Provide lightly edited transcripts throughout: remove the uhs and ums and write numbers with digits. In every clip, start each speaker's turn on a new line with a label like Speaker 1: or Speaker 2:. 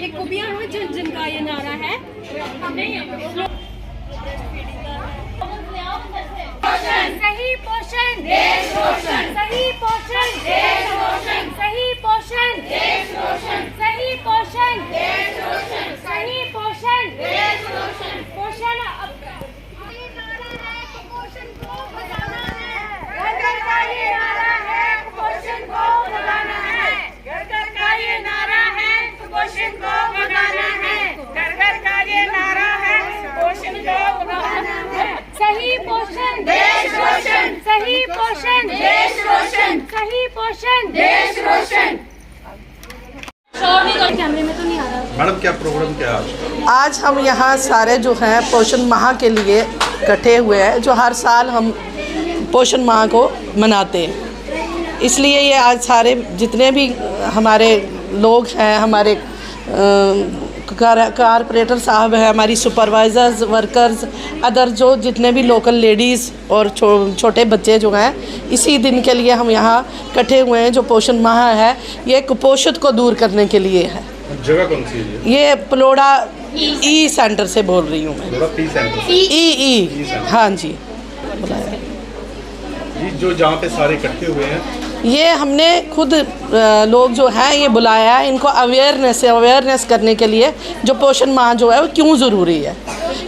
Speaker 1: ये खूबियाँ हो जन जन का ये नारा है। सही पोषण देश रोशन, सही पोषण देश रोशन, सही पोषण देश रोशन, सही पोषण देश रोशन, सही पोषण देश रोशन। पोषण कुपोषण को भगाना है, घर घर का ये नारा है, कुपोषण को भगाना है, घर घर का ये नारा है, कुपोषण को भगाना है, घर घर का ये नारा है, कुपोषण को भगाना है। सही पोषण देश रोशन, सही पोषण देश रोशन, सही पोषण देश रोशन। कैमरे में तो नहीं आ रहा।
Speaker 2: मैडम क्या प्रोग्राम क्या है
Speaker 3: आज हम यहाँ सारे जो हैं पोषण माह के लिए इकट्ठे हुए हैं, जो हर साल हम पोषण माह को मनाते हैं। इसलिए ये आज सारे जितने भी हमारे लोग हैं, हमारे कारपोरेटर साहब हैं, हमारी सुपरवाइज़र्स, वर्कर्स, अदर जो जितने भी लोकल लेडीज़ और छोटे बच्चे जो हैं, इसी दिन के लिए हम यहाँ इकट्ठे हुए हैं। जो पोषण माह है ये कुपोषित को दूर करने के लिए है।
Speaker 2: जगह कौन सी है
Speaker 3: ये पलोड़ा ई सेंटर से बोल रही हूँ मैं। ई हाँ जी बुलाया।
Speaker 2: ये जो जहाँ पे सारे इकट्ठे हुए हैं,
Speaker 3: ये हमने खुद लोग जो हैं ये बुलाया है, इनको अवेयरनेस करने के लिए जो पोषण माह जो है वो क्यों ज़रूरी है।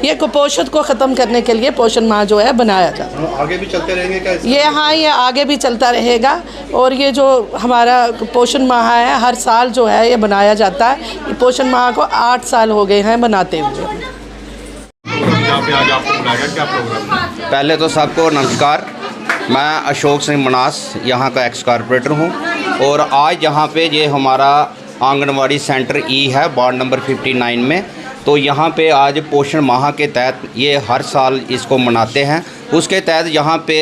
Speaker 3: ये कुपोषित को ख़त्म करने के लिए पोषण माह जो है बनाया जाता है।
Speaker 2: आगे भी चलते रहेंगे क्या
Speaker 3: ये हाँ, ये आगे भी चलता रहेगा। और ये जो हमारा पोषण माह है हर साल जो है ये बनाया जाता है। ये पोषण माह को 8 साल हो गए हैं बनाते हुए।
Speaker 2: पे आज आपको बुलाया क्या प्रोग्राम है?
Speaker 4: पहले तो सबको नमस्कार। मैं अशोक सिंह मनास यहाँ का एक्स कारपोरेटर हूँ और आज यहाँ पे ये हमारा आंगनवाड़ी सेंटर ई है वार्ड नंबर 59 में। तो यहाँ पे आज पोषण माह के तहत ये हर साल इसको मनाते हैं। उसके तहत यहाँ पे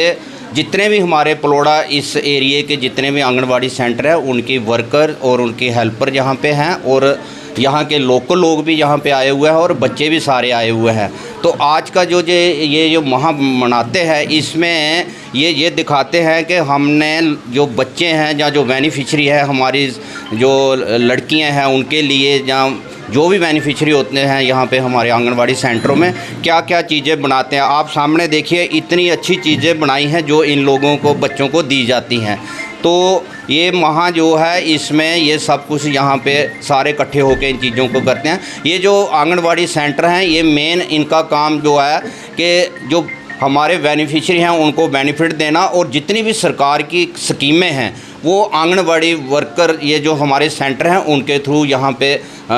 Speaker 4: जितने भी हमारे पलोड़ा इस एरिए के जितने भी आंगनवाड़ी सेंटर है उनकी वर्कर और उनकी हेल्पर यहाँ पे हैं और यहाँ के लोकल लोग भी यहाँ पे आए हुए हैं और बच्चे भी सारे आए हुए हैं। तो आज का जो ये जो माह मनाते हैं इसमें ये दिखाते हैं कि हमने जो बच्चे हैं या जो बेनिफिशरी है हमारी जो लड़कियां हैं उनके लिए या जो भी बेनिफिशरी होते हैं यहाँ पे हमारे आंगनवाड़ी सेंटरों में क्या क्या चीज़ें बनाते हैं। आप सामने देखिए इतनी अच्छी चीज़ें बनाई हैं जो इन लोगों को बच्चों को दी जाती हैं। तो ये माह जो है इसमें ये सब कुछ यहाँ पे सारे इकट्ठे होकर इन चीज़ों को करते हैं। ये जो आंगनवाड़ी सेंटर हैं ये मेन इनका काम जो है कि जो हमारे बेनिफिशरी हैं उनको बेनिफिट देना और जितनी भी सरकार की स्कीमें हैं वो आंगनवाड़ी वर्कर ये जो हमारे सेंटर हैं उनके थ्रू यहाँ पे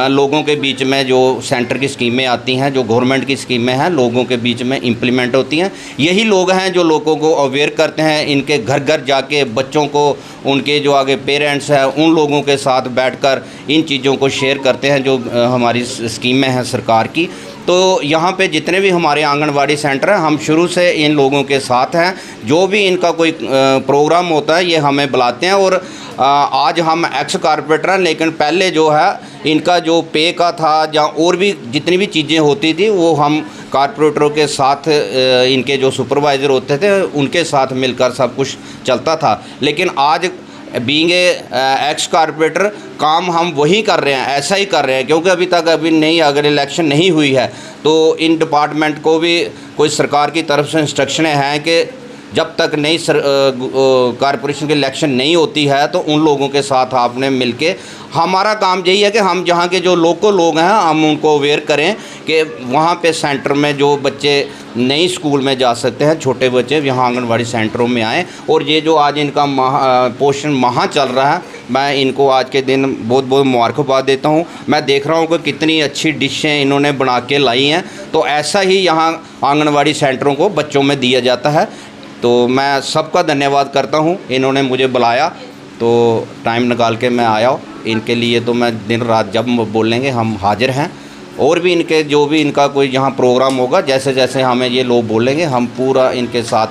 Speaker 4: लोगों के बीच में जो सेंटर की स्कीमें आती हैं, जो गवर्नमेंट की स्कीमें हैं लोगों के बीच में इम्प्लीमेंट होती हैं। यही लोग हैं जो लोगों को अवेयर करते हैं, इनके घर घर जाके बच्चों को उनके जो आगे पेरेंट्स हैं उन लोगों के साथ बैठकर इन चीज़ों को शेयर करते हैं जो हमारी स्कीमें हैं सरकार की। तो यहाँ पे जितने भी हमारे आंगनवाड़ी सेंटर हैं हम शुरू से इन लोगों के साथ हैं। जो भी इनका कोई प्रोग्राम होता है ये हमें बुलाते हैं और आज हम एक्स कारपोरेटर हैं लेकिन पहले जो है इनका जो पे का था या और भी जितनी भी चीज़ें होती थी वो हम कारपोरेटरों के साथ इनके जो सुपरवाइज़र होते थे उनके साथ मिलकर सब कुछ चलता था। लेकिन आज बीइंग एक्स कारपोरेटर काम हम वही कर रहे हैं, ऐसा ही कर रहे हैं क्योंकि अभी नहीं अगर इलेक्शन नहीं हुई है तो इन डिपार्टमेंट को भी कोई सरकार की तरफ से इंस्ट्रक्शनें हैं कि जब तक नई कारपोरेशन की इलेक्शन नहीं होती है तो उन लोगों के साथ आपने मिलके हमारा काम यही है कि हम जहाँ के जो लोकल लोग हैं हम उनको अवेयर करें कि वहाँ पे सेंटर में जो बच्चे नई स्कूल में जा सकते हैं, छोटे बच्चे यहाँ आंगनवाड़ी सेंटरों में आएँ। और ये जो आज इनका पोषण माह चल रहा है मैं इनको आज के दिन बहुत बहुत मुबारकबाद देता हूँ। मैं देख रहा हूँ कि कितनी अच्छी डिशें इन्होंने बना के लाई हैं। तो ऐसा ही यहाँ आंगनवाड़ी सेंटरों को बच्चों में दिया जाता है। तो मैं सबका धन्यवाद करता हूँ, इन्होंने मुझे बुलाया तो टाइम निकाल के मैं आया हूँ। इनके लिए तो मैं दिन रात जब बोलेंगे हम हाजिर हैं। और भी इनके जो भी इनका कोई यहाँ प्रोग्राम होगा जैसे जैसे हमें ये लोग बोलेंगे हम पूरा इनके साथ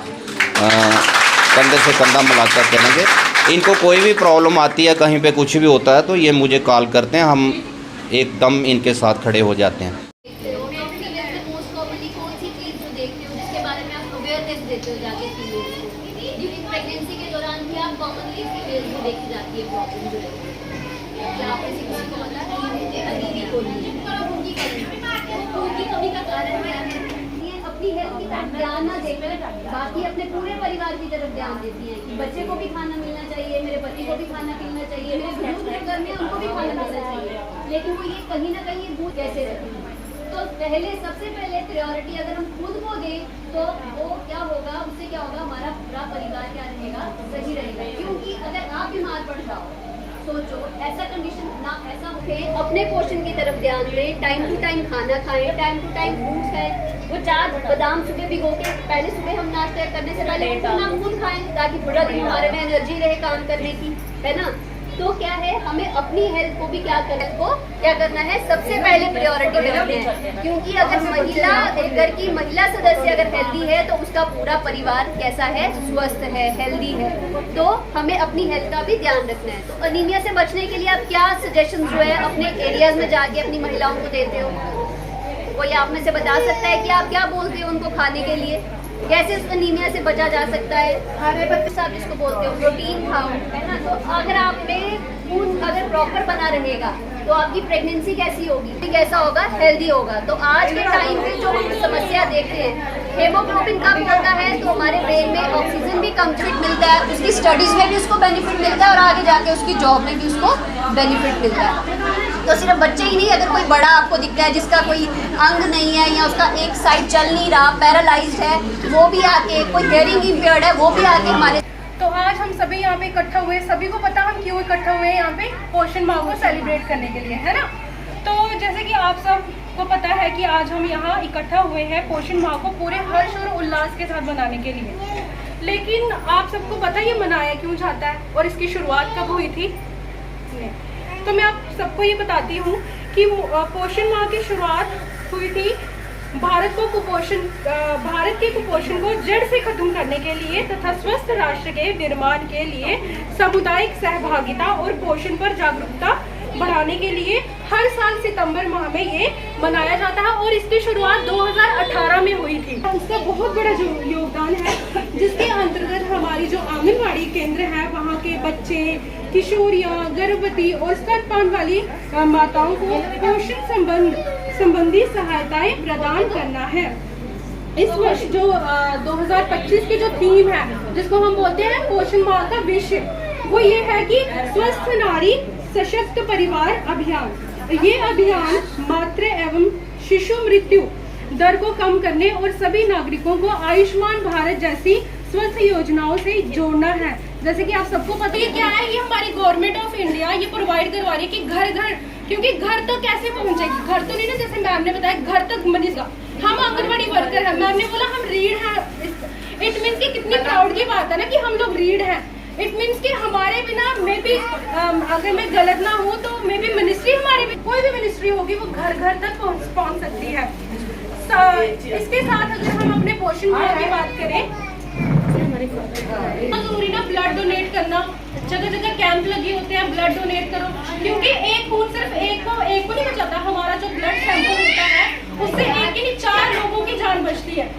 Speaker 4: कंधे से कंधा मिलाकर चलेंगे। इनको कोई भी प्रॉब्लम आती है, कहीं पे कुछ भी होता है तो ये मुझे कॉल करते हैं, हम एकदम इनके साथ खड़े हो जाते हैं।
Speaker 5: ध्यान ना देकर बाकी अपने पूरे परिवार की तरफ ध्यान देती हैं कि बच्चे को भी खाना मिलना चाहिए, मेरे पति को भी खाना पीना चाहिए, मेरे बुजुर्ग जो घर में उनको भी खाना मिलना चाहिए, लेकिन वो ये कहीं ना कहीं भूल कैसे रहती है। तो पहले सबसे पहले प्रायोरिटी अगर हम खुद को दें तो वो क्या होगा, उससे क्या होगा, हमारा पूरा परिवार क्या रहेगा, सही रहेगा। क्योंकि अगर आप बीमार पड़ जाओ, सोचो ऐसा कंडीशन ना ऐसा हो, अपने पोषण की तरफ ध्यान दें, टाइम टू टाइम खाना खाएं, टाइम टू टाइम फ्रूट्स खाएं, वो 4 बादाम सुबह भिगो के पहले सुबह हम नाश्ता करने से पहले हम खुद खाएं ताकि पूरा दिन हमारे में एनर्जी रहे काम करने की, है ना। तो क्या है, हमें अपनी हेल्थ को भी क्या करना है, सबसे पहले प्रायोरिटी देनी है। क्योंकि अगर महिला, एक घर की महिला सदस्य अगर हेल्दी है तो उसका पूरा परिवार कैसा है, स्वस्थ है, हेल्दी है। तो हमें अपनी हेल्थ का भी ध्यान रखना है। तो अनीमिया से बचने के लिए आप क्या सजेशन जो है अपने एरियाज में जाके अपनी महिलाओं को देते हो, कोई आप में से बता सकता है कि आप क्या बोलते हो उनको खाने के लिए, कैसे उस अनीमिया से बचा जा सकता है। हरे पत्ते साहब जिसको बोलते हो, प्रोटीन खाओ, है ना। तो अगर आप में खून अगर प्रॉपर बना रहेगा तो आपकी प्रेगनेंसी कैसी होगी, कैसा होगा, हेल्दी होगा। तो आज के टाइम पे जो हम समस्या देख रहे हैं, हेमोग्लोबिन कम होता है तो हमारे ब्रेन में ऑक्सीजन भी कम मिलता है, उसकी स्टडीज में भी उसको बेनिफिट मिलता है और आगे जाके उसकी जॉब में भी उसको बेनिफिट मिलता है। तो सिर्फ बच्चे ही नहीं, अगर कोई बड़ा आपको दिखता है जिसका कोई अंग नहीं है या उसका एक साइड चल नहीं रहा, पैरालाइज्ड है, वो भी आके, कोई हियरिंग इम्पेयर्ड है, वो भी आके हमारे।
Speaker 6: तो आज हम सभी यहाँ पे इकट्ठा हुए, सभी को पता हम क्यों इकट्ठा हुए हैं यहाँ पे, पोषण माह को सेलिब्रेट करने के लिए, है ना। तो जैसे कि आप सबको पता है कि आज हम यहाँ इकट्ठा हुए हैं पोषण माह को पूरे हर्ष और उल्लास के साथ मनाने के लिए। लेकिन आप सबको पता है ये मनाया क्यों जाता है और इसकी शुरुआत कब हुई थी? तो मैं आप सबको ये बताती हूँ कि पोषण माह की शुरुआत हुई थी भारत के कुपोषण को जड़ से खत्म करने के लिए तथा स्वस्थ राष्ट्र के निर्माण के लिए सामुदायिक सहभागिता और पोषण पर जागरूकता बढ़ाने के लिए हर साल सितंबर माह में ये मनाया जाता है और इसकी शुरुआत 2018 में हुई थी। उसका बहुत बड़ा जो योगदान है, जिसके अंतर्गत हमारी जो आंगनवाड़ी केंद्र है वहाँ के बच्चे, किशोरियाँ, गर्भवती और स्तनपान वाली माताओं को पोषण संबंधी सहायताएं प्रदान करना है। इस वर्ष जो 2025 की जो थीम है, जिसको हम बोलते हैं पोषण माह का विषय, वो ये है कि स्वस्थ नारी सशक्त परिवार अभियान। ये अभियान मातृ एवं शिशु मृत्यु दर को कम करने और सभी नागरिकों को आयुष्मान भारत जैसी स्वस्थ योजनाओं से जोड़ना है। जैसे कि आप सबको पता है क्या है, ये हमारी गवर्नमेंट ऑफ इंडिया ये प्रोवाइड करवा रही है कि घर घर, क्योंकि घर तक कैसे पहुंचेगी, घर तो नहीं ना, जैसे मैम ने बताया घर तक मनीषा, हम आंगनबाड़ी वर्कर हैं, मैम ने बोला हम रीड हैं। इट मीन्स कि कितनी प्राउड की बात है ना कि हम लोग रीड हैं। इट मीन्स कि हमारे बिना मे भी, अगर मैं गलत ना हूँ तो मे भी मिनिस्ट्री, हमारी भी कोई भी मिनिस्ट्री होगी वो घर घर तक पहुँच सकती है। इसके साथ अगर हम अपने पोषण माह की बात करें, जरूरी ना ब्लड डोनेट करना, जगह जगह कैंप लगे होते हैं, ब्लड डोनेट करो, क्योंकि एक खून सिर्फ एक को नहीं बचाता, हमारा जो ब्लड सैंपल होता है उससे एक ही नहीं 4 लोगों की जान बचती है।